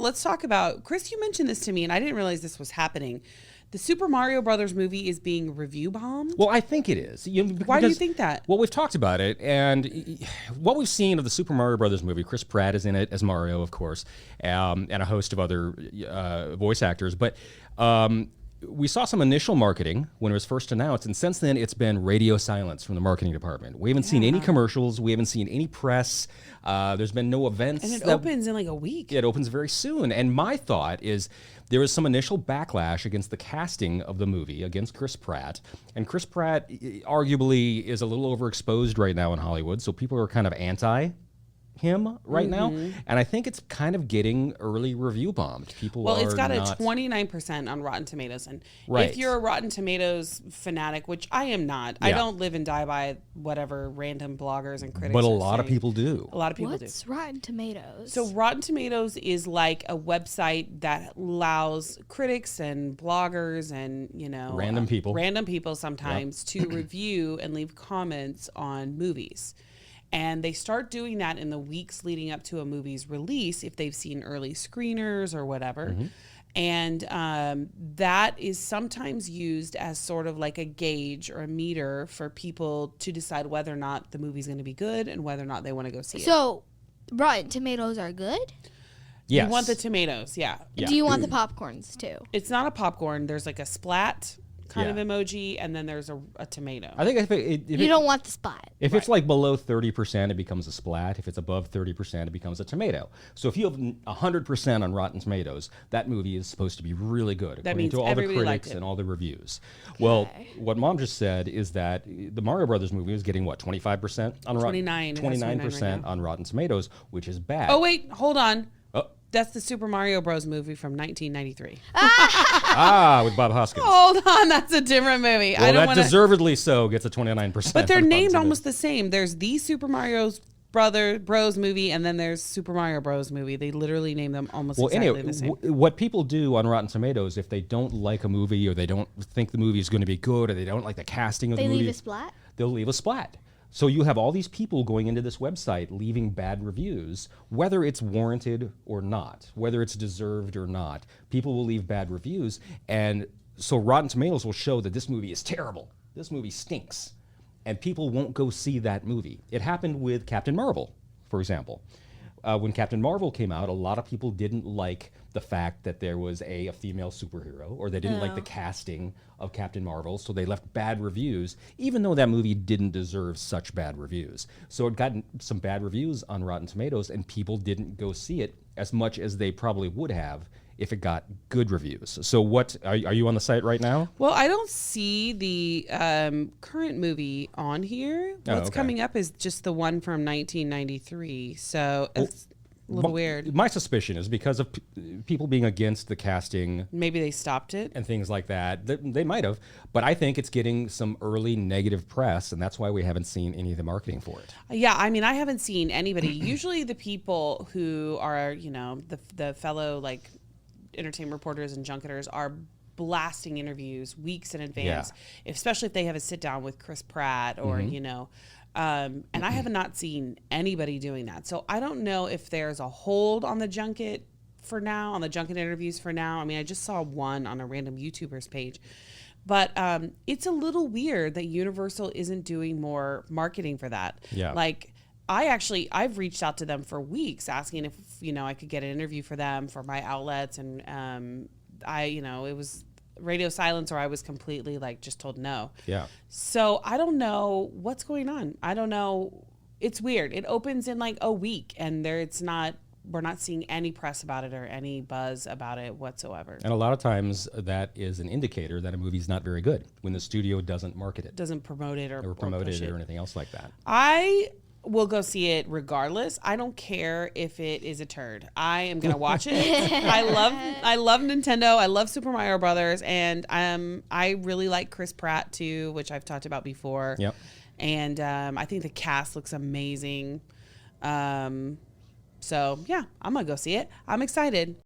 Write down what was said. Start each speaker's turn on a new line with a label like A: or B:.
A: Let's talk about, Chris, you mentioned this to me, and I didn't realize this was happening. The Super Mario Brothers movie is being review bombed?
B: Well, I think it is.
A: Why do you think that?
B: Well, we've talked about it, and what we've seen of the Super Mario Brothers movie, Chris Pratt is in it as Mario, of course, and a host of other voice actors, but we saw some initial marketing when it was first announced, and since then it's been radio silence from the marketing department. We haven't seen any commercials. We haven't seen any press. There's been no events.
A: And it opens in like a week.
B: It opens very soon. And my thought is there was some initial backlash against the casting of the movie, against Chris Pratt. And Chris Pratt arguably is a little overexposed right now in Hollywood, so people are kind of anti him right now, and I think it's kind of getting early review bombed. People
A: it's got a 29% on Rotten Tomatoes, and if you're a Rotten Tomatoes fanatic, which I am not, I don't live and die by whatever random bloggers and critics.
B: But a lot of people do.
A: A lot of people do.
C: What's Rotten Tomatoes?
A: So Rotten Tomatoes is like a website that allows critics and bloggers and random people sometimes to review and leave comments on movies. And they start doing that in the weeks leading up to a movie's release if they've seen early screeners or whatever. And that is sometimes used as sort of like a gauge or a meter for people to decide whether or not the movie's going to be good and whether or not they want to go see it.
C: So Rotten Tomatoes are good?
B: Yes.
A: You want the tomatoes, yeah.
C: Do you want the popcorns too?
A: It's not a popcorn. There's like a splat kind of emoji, and then there's a tomato.
B: I think if
C: you don't want the spot.
B: If it's like below 30%, it becomes a splat. If it's above 30%, it becomes a tomato. So if you have 100% on Rotten Tomatoes, that movie is supposed to be really good, according to all the critics and all the reviews. Okay. Well, what Mom just said is that the Mario Brothers movie is getting, 25% on Rotten? 29% on Rotten Tomatoes, which is bad.
A: Oh, wait, hold on. That's the Super Mario Bros. Movie from 1993.
B: With Bob Hoskins.
A: Hold on, that's a different movie.
B: Well, that deservedly so gets a 29%.
A: But they're named almost the same. There's the Super Mario Bros. Movie, and then there's Super Mario Bros. Movie. They literally name them almost exactly the same.
B: What people do on Rotten Tomatoes, if they don't like a movie or they don't think the movie is going to be good or they don't like the casting of the movie.
C: They leave a splat?
B: They'll leave a splat. So you have all these people going into this website leaving bad reviews, whether it's warranted or not, whether it's deserved or not. People will leave bad reviews, and so Rotten Tomatoes will show that this movie is terrible. This movie stinks, and people won't go see that movie. It happened with Captain Marvel, for example. When Captain Marvel came out, a lot of people didn't like the fact that there was a female superhero, or they didn't like the casting of Captain Marvel, so they left bad reviews, even though that movie didn't deserve such bad reviews. So it got some bad reviews on Rotten Tomatoes, and people didn't go see it as much as they probably would have if it got good reviews. So what, are you on the site right now?
A: Well, I don't see the current movie on here. What's coming up is just the one from 1993. So it's a little weird.
B: My suspicion is because of people being against the casting.
A: Maybe they stopped it.
B: And things like that. They might have. But I think it's getting some early negative press, and that's why we haven't seen any of the marketing for it.
A: Yeah, I mean, I haven't seen anybody. Usually the people who are, the fellow, like, entertainment reporters and junketers are blasting interviews weeks in advance, especially if they have a sit down with Chris Pratt or, and I have not seen anybody doing that. So I don't know if there's a hold on the junket for now, on the junket interviews for now. I mean, I just saw one on a random YouTuber's page, but it's a little weird that Universal isn't doing more marketing for that.
B: Yeah.
A: Like, I've reached out to them for weeks asking if, I could get an interview for them for my outlets. And it was radio silence, or I was completely just told no.
B: Yeah.
A: So I don't know what's going on. I don't know. It's weird. It opens in a week, and we're not seeing any press about it or any buzz about it whatsoever.
B: And a lot of times that is an indicator that a movie's not very good when the studio doesn't market it.
A: Doesn't promote it or
B: promote
A: push
B: it or anything else like that.
A: I will go see it regardless. I don't care if it is a turd. I am gonna watch it. I love Nintendo. I love Super Mario Brothers, and I really like Chris Pratt too, which I've talked about before.
B: Yep.
A: And I think the cast looks amazing. So yeah, I'm gonna go see it. I'm excited.